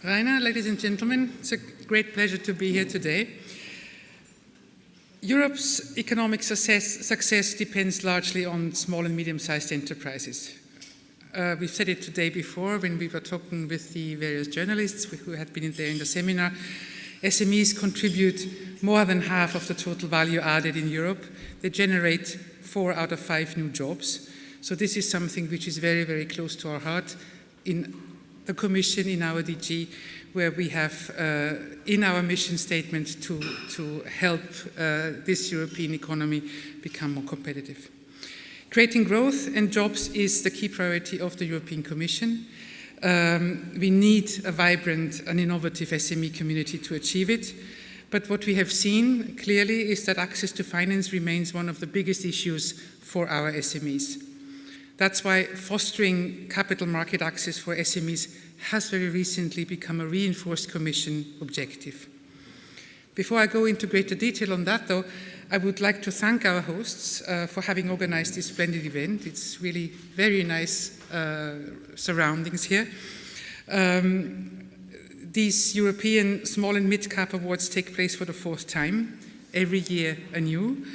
Rainer, ladies and gentlemen, it's a great pleasure to be here today. Europe's economic success depends largely on small and medium-sized enterprises. We've said it today before when we were talking with the various journalists who had been there in the seminar. SMEs contribute more than half of the total value added in Europe. They generate 4 out of 5 new jobs. So this is something which is very, very close to our heart in the Commission, in our DG, where we have in our mission statement to help this European economy become more competitive. Creating growth and jobs is the key priority of the European Commission. We need a vibrant and innovative SME community to achieve it. But what we have seen clearly is that access to finance remains one of the biggest issues for our SMEs. That's why fostering capital market access for SMEs has very recently become a reinforced Commission objective. Before I go into greater detail on that, though, I would like to thank our hosts for having organized this splendid event. It's really very nice surroundings here. These European Small and Mid-Cap Awards take place for the 4th time, every year anew.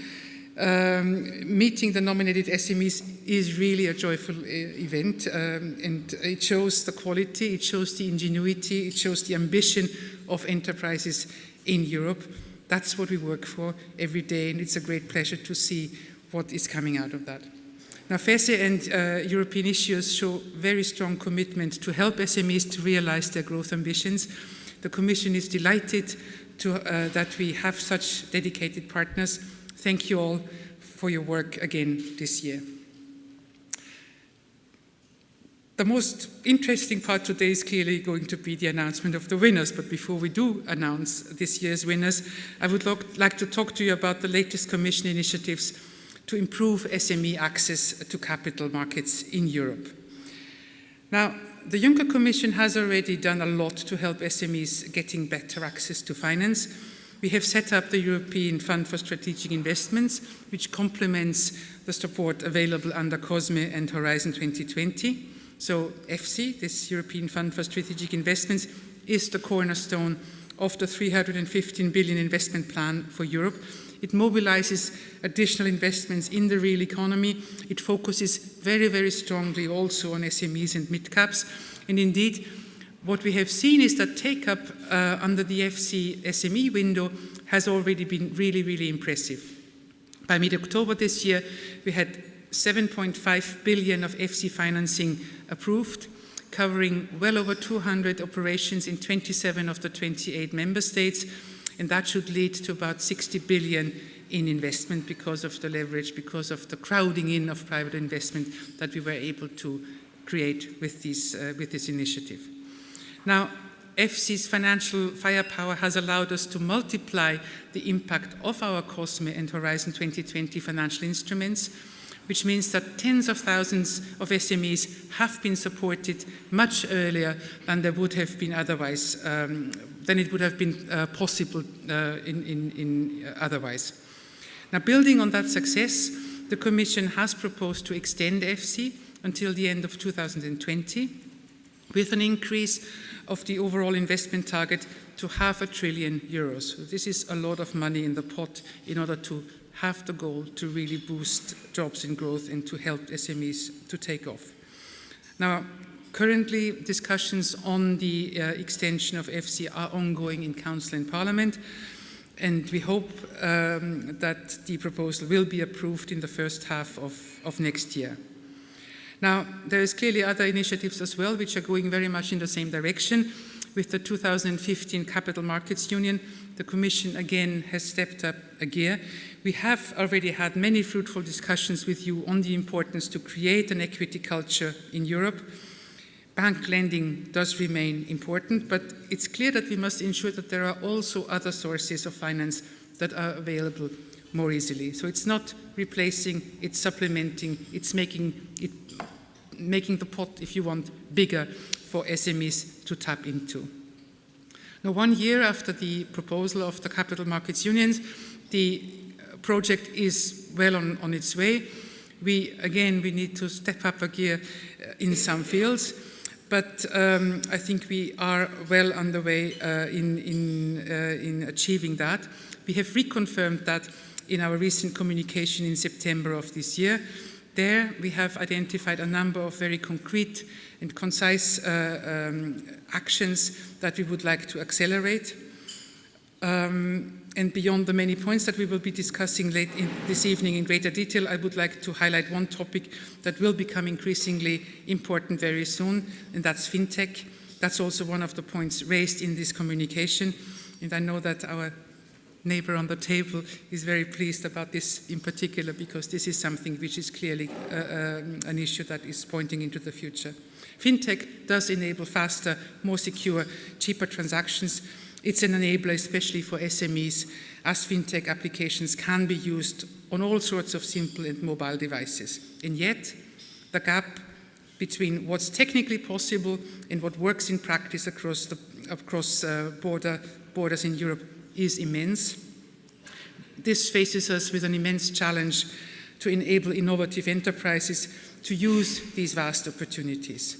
Meeting the nominated SMEs is really a joyful event, and it shows the quality, it shows the ingenuity, it shows the ambition of enterprises in Europe. That's what we work for every day, and it's a great pleasure to see what is coming out of that. Now, FESE and European issues show very strong commitment to help SMEs to realize their growth ambitions. The Commission is delighted that we have such dedicated partners. Thank you all for your work again this year. The most interesting part today is clearly going to be the announcement of the winners, but before we do announce this year's winners, I would like to talk to you about the latest Commission initiatives to improve SME access to capital markets in Europe. Now, the Juncker Commission has already done a lot to help SMEs getting better access to finance. We have set up the European Fund for Strategic Investments, which complements the support available under COSME and Horizon 2020. So EFSI, this European Fund for Strategic Investments, is the cornerstone of the 315 billion investment plan for Europe. It mobilizes additional investments in the real economy. It focuses very, very strongly also on SMEs and mid-caps. And indeed, what we have seen is that take-up under the EFSI SME window has already been really, really impressive. By mid-October this year, we had 7.5 billion of EFSI financing approved, covering well over 200 operations in 27 of the 28 member states, and that should lead to about 60 billion in investment because of the leverage, because of the crowding in of private investment that we were able to create with this initiative. Now, EFSI's financial firepower has allowed us to multiply the impact of our COSME and Horizon 2020 financial instruments, which means that tens of thousands of SMEs have been supported much earlier than there would have been otherwise, than it would have been possible otherwise. Now, building on that success, the Commission has proposed to extend EFSI until the end of 2020, with an increase of the overall investment target to €500 billion. So this is a lot of money in the pot in order to have the goal to really boost jobs and growth and to help SMEs to take off. Now, currently, discussions on the extension of EFSI are ongoing in Council and Parliament, and we hope that the proposal will be approved in the first half of next year. Now, there is clearly other initiatives as well which are going very much in the same direction. With the 2015 Capital Markets Union, the Commission again has stepped up a gear. We have already had many fruitful discussions with you on the importance to create an equity culture in Europe. Bank lending does remain important, but it's clear that we must ensure that there are also other sources of finance that are available more easily. So it's not replacing, it's supplementing, it's making the pot, if you want, bigger for SMEs to tap into. Now, 1 year after the proposal of the Capital Markets Unions, the project is well on its way. We need to step up a gear in some fields, but I think we are well underway in achieving that. We have reconfirmed that in our recent communication in September of this year. There we have identified a number of very concrete and concise actions that we would like to accelerate. And beyond the many points that we will be discussing this evening in greater detail, I would like to highlight one topic that will become increasingly important very soon, and that's fintech. That's also one of the points raised in this communication, and I know that our neighbor on the table is very pleased about this in particular, because this is something which is clearly an issue that is pointing into the future. Fintech does enable faster, more secure, cheaper transactions. It's an enabler, especially for SMEs, as fintech applications can be used on all sorts of simple and mobile devices. And yet, the gap between what's technically possible and what works in practice across borders in Europe is immense. This faces us with an immense challenge to enable innovative enterprises to use these vast opportunities.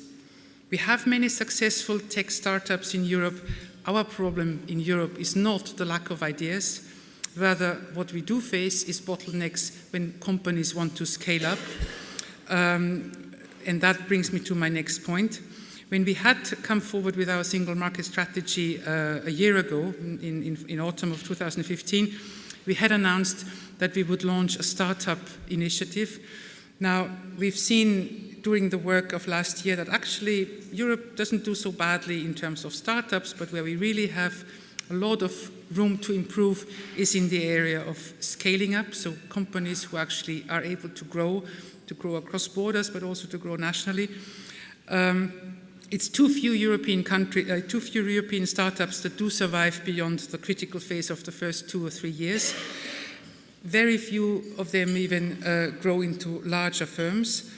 We have many successful tech startups in Europe. Our problem in Europe is not the lack of ideas. Rather, what we do face is bottlenecks when companies want to scale up. And that brings me to my next point. When we had come forward with our single market strategy a year ago, in autumn of 2015, we had announced that we would launch a startup initiative. Now, we've seen during the work of last year that actually Europe doesn't do so badly in terms of startups, but where we really have a lot of room to improve is in the area of scaling up, so companies who actually are able to grow across borders, but also to grow nationally. It's too few European startups that do survive beyond the critical phase of the first 2 or 3 years. Very few of them even grow into larger firms.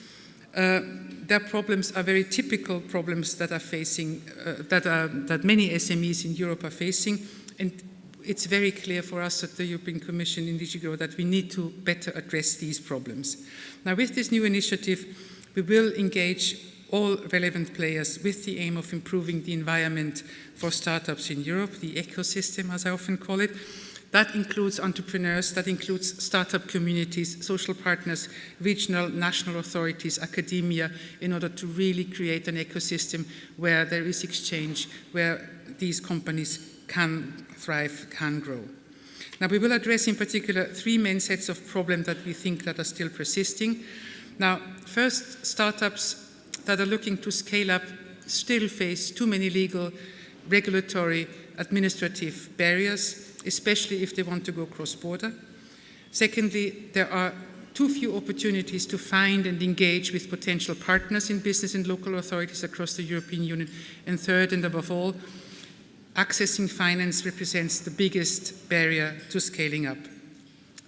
Their problems are very typical problems that are facing, that many SMEs in Europe are facing, and it's very clear for us at the European Commission in DG GROW that we need to better address these problems. Now, with this new initiative, we will engage all relevant players with the aim of improving the environment for startups in Europe, the ecosystem, as I often call it. That includes entrepreneurs, that includes startup communities, social partners, regional, national authorities, academia, in order to really create an ecosystem where there is exchange, where these companies can thrive, can grow. Now, we will address in particular 3 main sets of problems that we think that are still persisting. Now, first, startups that are looking to scale up still face too many legal, regulatory, administrative barriers, especially if they want to go cross-border. Secondly, there are too few opportunities to find and engage with potential partners in business and local authorities across the European Union. And third, and above all, accessing finance represents the biggest barrier to scaling up.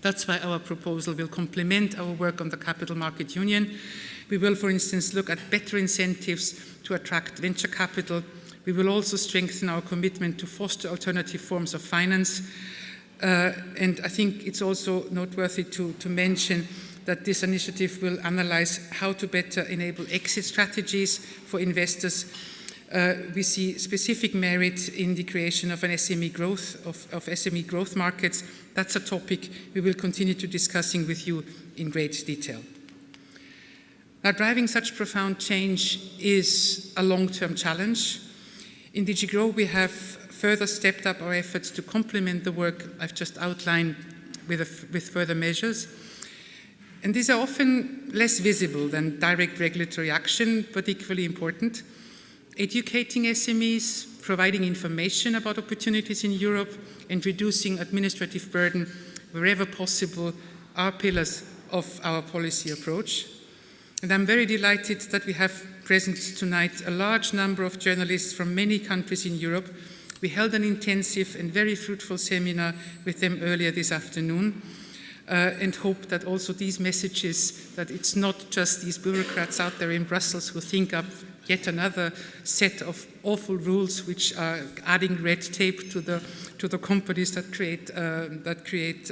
That's why our proposal will complement our work on the Capital Market Union. We will, for instance, look at better incentives to attract venture capital. We will also strengthen our commitment to foster alternative forms of finance. And I think it's also noteworthy to mention that this initiative will analyze how to better enable exit strategies for investors. We see specific merit in the creation of an SME growth markets. That's a topic we will continue to discussing with you in great detail. Now, driving such profound change is a long-term challenge. In DG GROW, we have further stepped up our efforts to complement the work I've just outlined with further measures. And these are often less visible than direct regulatory action, but equally important. Educating SMEs, providing information about opportunities in Europe, and reducing administrative burden wherever possible are pillars of our policy approach. And I'm very delighted that we have present tonight a large number of journalists from many countries in Europe. We held an intensive and very fruitful seminar with them earlier this afternoon, and hope that also these messages, that it's not just these bureaucrats out there in Brussels who think up yet another set of awful rules which are adding red tape to the companies that create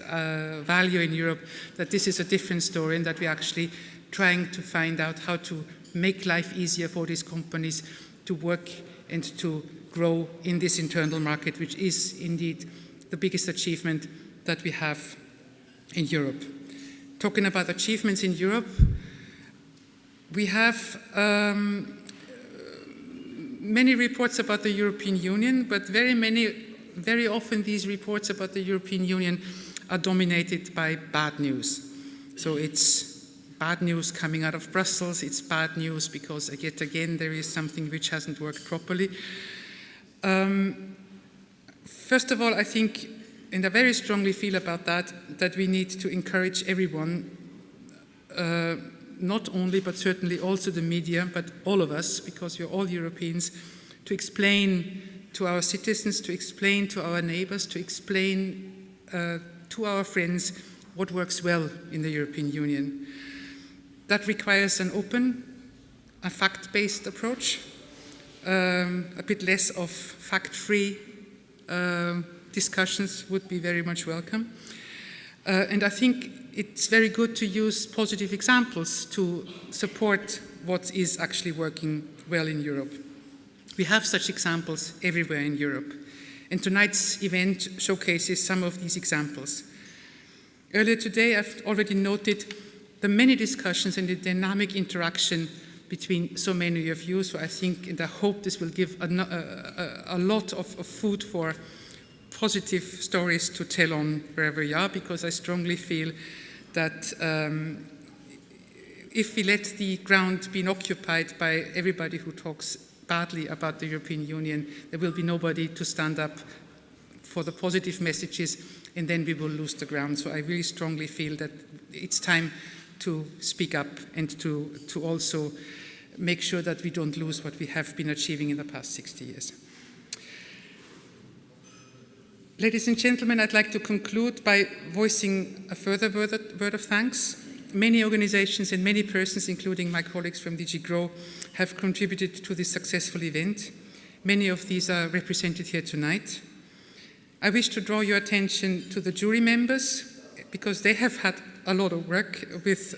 value in Europe, that this is a different story and that we're actually trying to find out how to make life easier for these companies to work and to grow in this internal market, which is indeed the biggest achievement that we have in Europe. Talking about achievements in Europe, we have many reports about the European Union, but very often these reports about the European Union are dominated by bad news. So it's bad news coming out of Brussels, it's bad news because yet again there is something which hasn't worked properly. First of all, I think, and I very strongly feel about that we need to encourage everyone, not only but certainly also the media, but all of us, because we're all Europeans, to explain to our citizens, to explain to our neighbors, to explain to our friends what works well in the European Union. That requires an open, a fact-based approach, a bit less of fact-free discussions would be very much welcome. And I think it's very good to use positive examples to support what is actually working well in Europe. We have such examples everywhere in Europe, and tonight's event showcases some of these examples. Earlier today, I've already noted the many discussions and the dynamic interaction between so many of you, so I think and I hope this will give a lot of food for positive stories to tell on wherever you are, because I strongly feel that if we let the ground be occupied by everybody who talks badly about the European Union, there will be nobody to stand up for the positive messages, and then we will lose the ground. So I really strongly feel that it's time to speak up and to also make sure that we don't lose what we have been achieving in the past 60 years. Ladies and gentlemen, I'd like to conclude by voicing a further word of thanks. Many organizations and many persons, including my colleagues from DG GROW, have contributed to this successful event. Many of these are represented here tonight. I wish to draw your attention to the jury members, because they have had a lot of work with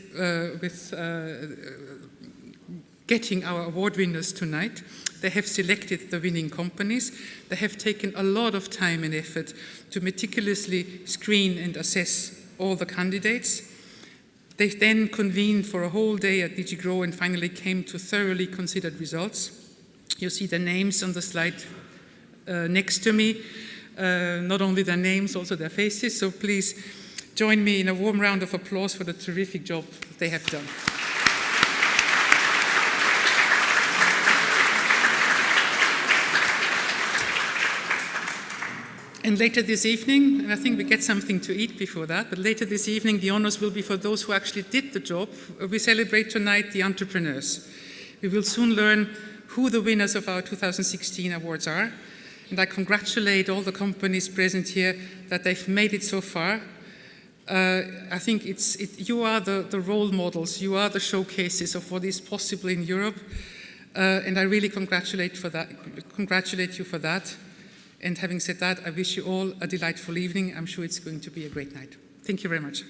getting our award winners tonight. They have selected the winning companies. They have taken a lot of time and effort to meticulously screen and assess all the candidates. They then convened for a whole day at DG GROW and finally came to thoroughly considered results. You see the names on the slide next to me. Not only their names, also their faces. So please join me in a warm round of applause for the terrific job they have done. And later this evening, and I think we get something to eat before that, but later this evening the honors will be for those who actually did the job. We celebrate tonight the entrepreneurs. We will soon learn who the winners of our 2016 awards are, and I congratulate all the companies present here that they've made it so far. I think you are the role models, you are the showcases of what is possible in Europe, and I really congratulate you for that. And having said that, I wish you all a delightful evening. I'm sure it's going to be a great night. Thank you very much.